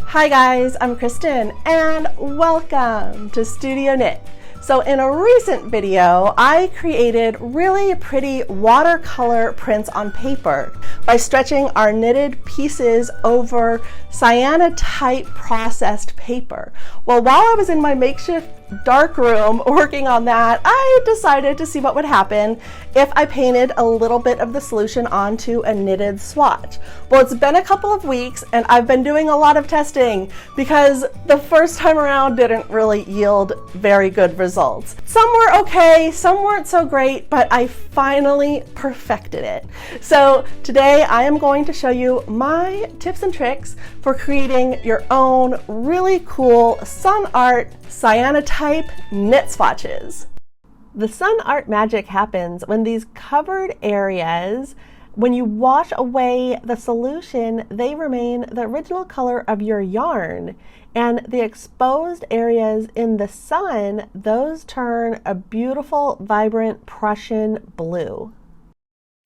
Hi guys, I'm Kristen and welcome to Studio Knit. So in a recent video, I created really pretty watercolor prints on paper by stretching our knitted pieces over cyanotype processed paper. Well, while I was in my makeshift dark room working on that, I decided to see what would happen if I painted a little bit of the solution onto a knitted swatch. Well, it's been a couple of weeks and I've been doing a lot of testing because the first time around didn't really yield very good results. Some were okay, some weren't so great, but I finally perfected it. So today I am going to show you my tips and tricks for creating your own really cool sun art cyanotype knit swatches. The sun art magic happens when these covered areas, when you wash away the solution, they remain the original color of your yarn. And the exposed areas in the sun, those turn a beautiful, vibrant Prussian blue.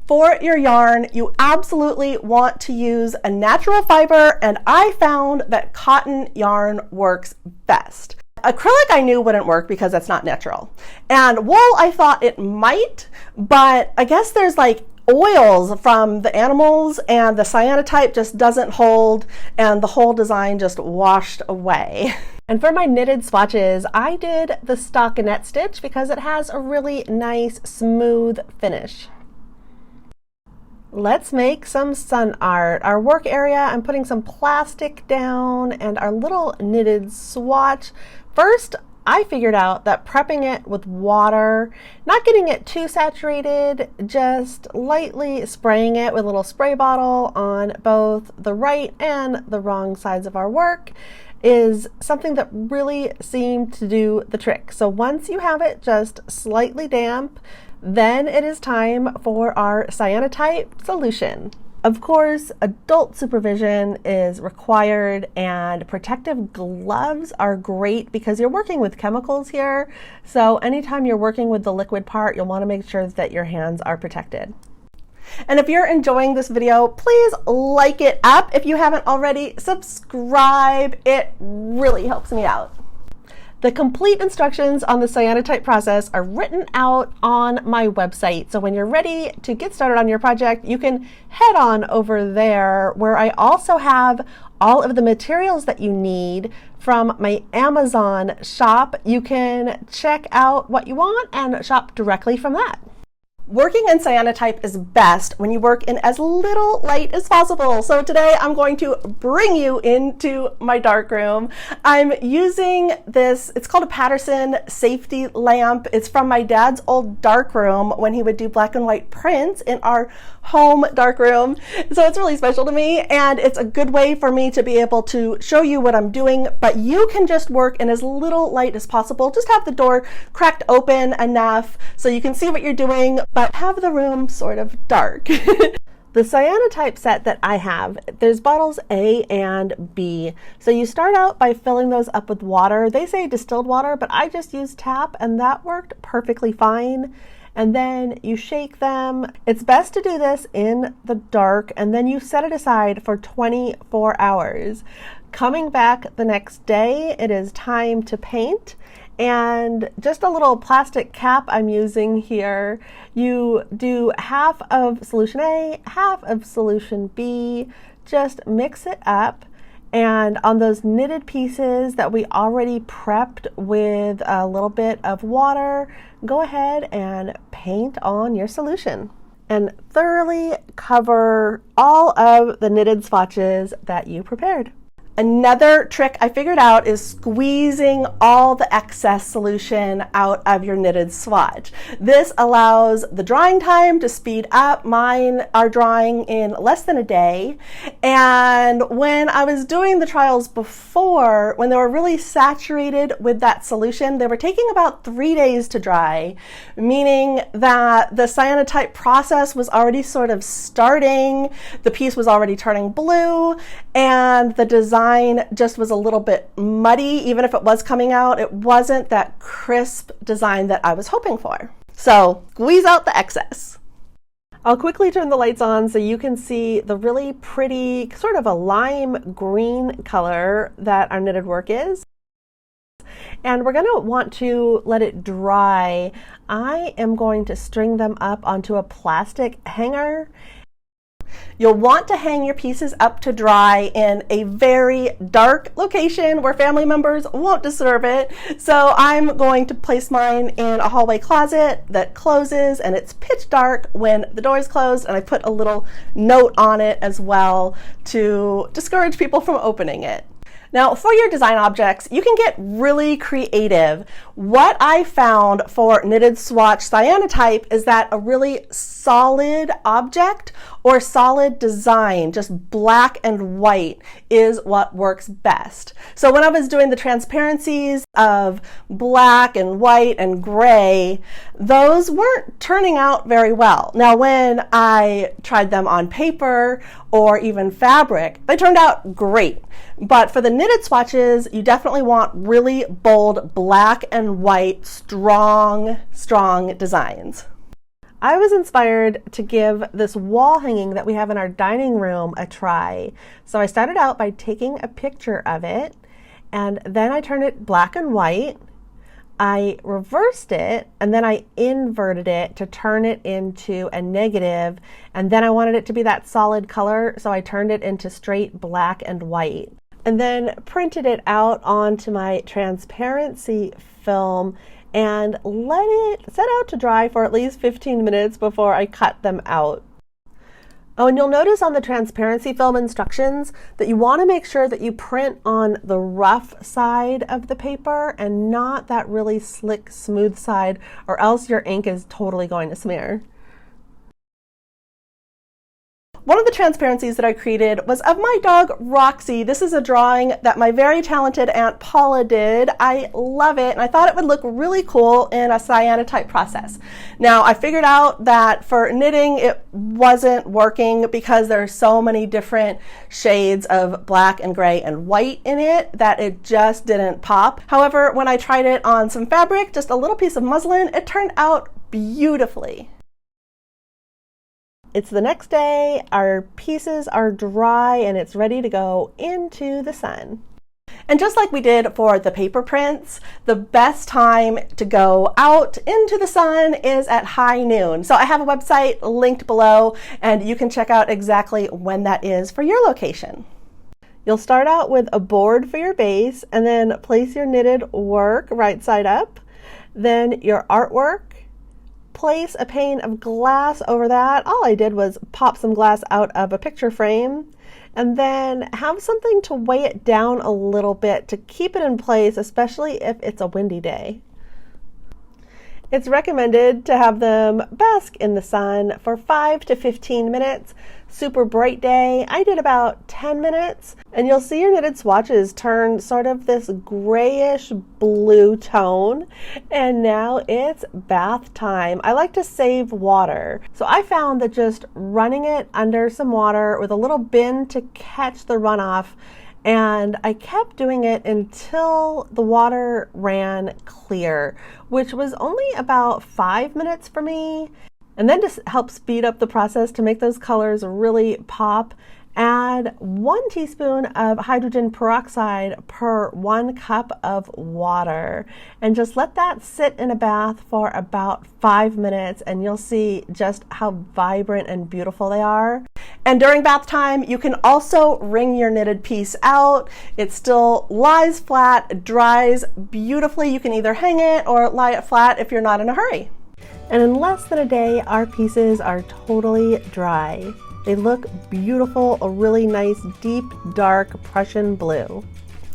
For your yarn, you absolutely want to use a natural fiber, and I found that cotton yarn works best. Acrylic I knew wouldn't work because that's not natural. And wool I thought it might, but I guess there's like oils from the animals and the cyanotype just doesn't hold and the whole design just washed away. And for my knitted swatches, I did the stockinette stitch because it has a really nice smooth finish. Let's make some sun art. Our work area, I'm putting some plastic down and our little knitted swatch. First, I figured out that prepping it with water, not getting it too saturated, just lightly spraying it with a little spray bottle on both the right and the wrong sides of our work is something that really seemed to do the trick. So once you have it just slightly damp, then it is time for our cyanotype solution. Of course, adult supervision is required and protective gloves are great because you're working with chemicals here. So anytime you're working with the liquid part, you'll want to make sure that your hands are protected. And if you're enjoying this video, please like it up. If you haven't already, subscribe. It really helps me out. The complete instructions on the cyanotype process are written out on my website. So when you're ready to get started on your project, you can head on over there where I also have all of the materials that you need from my Amazon shop. You can check out what you want and shop directly from that. Working in cyanotype is best when you work in as little light as possible. So today I'm going to bring you into my dark room. I'm using this, it's called a Patterson safety lamp. It's from my dad's old dark room when he would do black and white prints in our home dark room. So it's really special to me and it's a good way for me to be able to show you what I'm doing, but you can just work in as little light as possible. Just have the door cracked open enough so you can see what you're doing, but have the room sort of dark. The cyanotype set that I have, there's bottles A and B. So you start out by filling those up with water. They say distilled water, but I just used tap and that worked perfectly fine. And then you shake them. It's best to do this in the dark and then you set it aside for 24 hours. Coming back the next day, it is time to paint. And just a little plastic cap I'm using here. You do half of solution A, half of solution B, just mix it up. And on those knitted pieces that we already prepped with a little bit of water, go ahead and paint on your solution. And thoroughly cover all of the knitted swatches that you prepared. Another trick I figured out is squeezing all the excess solution out of your knitted swatch. This allows the drying time to speed up. Mine are drying in less than a day. And when I was doing the trials before, when they were really saturated with that solution, they were taking about 3 days to dry, meaning that the cyanotype process was already sort of starting, the piece was already turning blue, and the design just was a little bit muddy. Even if it was coming out, it wasn't that crisp design that I was hoping for. So squeeze out the excess. I'll quickly turn the lights on so you can see the really pretty, sort of a lime green color that our knitted work is. And we're going to want to let it dry. I am going to string them up onto a plastic hanger. You'll want to hang your pieces up to dry in a very dark location where family members won't disturb it. So I'm going to place mine in a hallway closet that closes, and it's pitch dark when the door is closed, and I put a little note on it as well to discourage people from opening it. Now, for your design objects, you can get really creative. What I found for knitted swatch cyanotype is that a really solid object or solid design, just black and white, is what works best. So when I was doing the transparencies of black and white and gray, those weren't turning out very well. Now, when I tried them on paper or even fabric, they turned out great. But for the knitted swatches, you definitely want really bold black and white, strong designs. I was inspired to give this wall hanging that we have in our dining room a try. So I started out by taking a picture of it, and then I turned it black and white. I reversed it, and then I inverted it to turn it into a negative, and then I wanted it to be that solid color, so I turned it into straight black and white. And then printed it out onto my transparency film and let it set out to dry for at least 15 minutes before I cut them out. Oh, and you'll notice on the transparency film instructions that you want to make sure that you print on the rough side of the paper and not that really slick, smooth side, or else your ink is totally going to smear. One of the transparencies that I created was of my dog, ROXIE. This is a drawing that my very talented Aunt Paula did. I love it, and I thought it would look really cool in a cyanotype process. Now, I figured out that for knitting, it wasn't working because there are so many different shades of black and gray and white in it that it just didn't pop. However, when I tried it on some fabric, just a little piece of muslin, it turned out beautifully. It's the next day, our pieces are dry, and it's ready to go into the sun. And just like we did for the paper prints, the best time to go out into the sun is at high noon. So I have a website linked below, and you can check out exactly when that is for your location. You'll start out with a board for your base, and then place your knitted work right side up, then your artwork. Place a pane of glass over that. All I did was pop some glass out of a picture frame, and then have something to weigh it down a little bit to keep it in place, especially if it's a windy day. It's recommended to have them bask in the sun for 5 to 15 minutes. Super bright day, I did about 10 minutes, and you'll see your knitted swatches turn sort of this grayish blue tone, and now it's bath time. I like to save water, so I found that just running it under some water with a little bin to catch the runoff, and I kept doing it until the water ran clear, which was only about 5 minutes for me. And then to help speed up the process to make those colors really pop, add 1 teaspoon of hydrogen peroxide per 1 cup of water, and just let that sit in a bath for about 5 minutes, and you'll see just how vibrant and beautiful they are. And during bath time, you can also wring your knitted piece out. It still lies flat, dries beautifully. You can either hang it or lie it flat if you're not in a hurry. And in less than a day, our pieces are totally dry. They look beautiful, a really nice, deep, dark Prussian blue.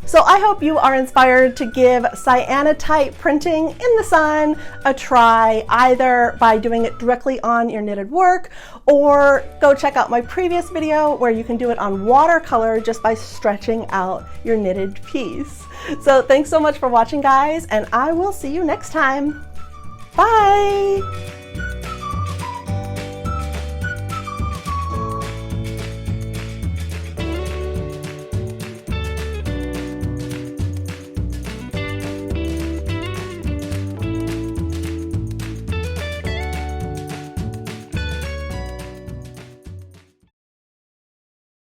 So I hope you are inspired to give cyanotype printing in the sun a try, either by doing it directly on your knitted work, or go check out my previous video where you can do it on watercolor just by stretching out your knitted piece. So thanks so much for watching, guys, and I will see you next time. Bye!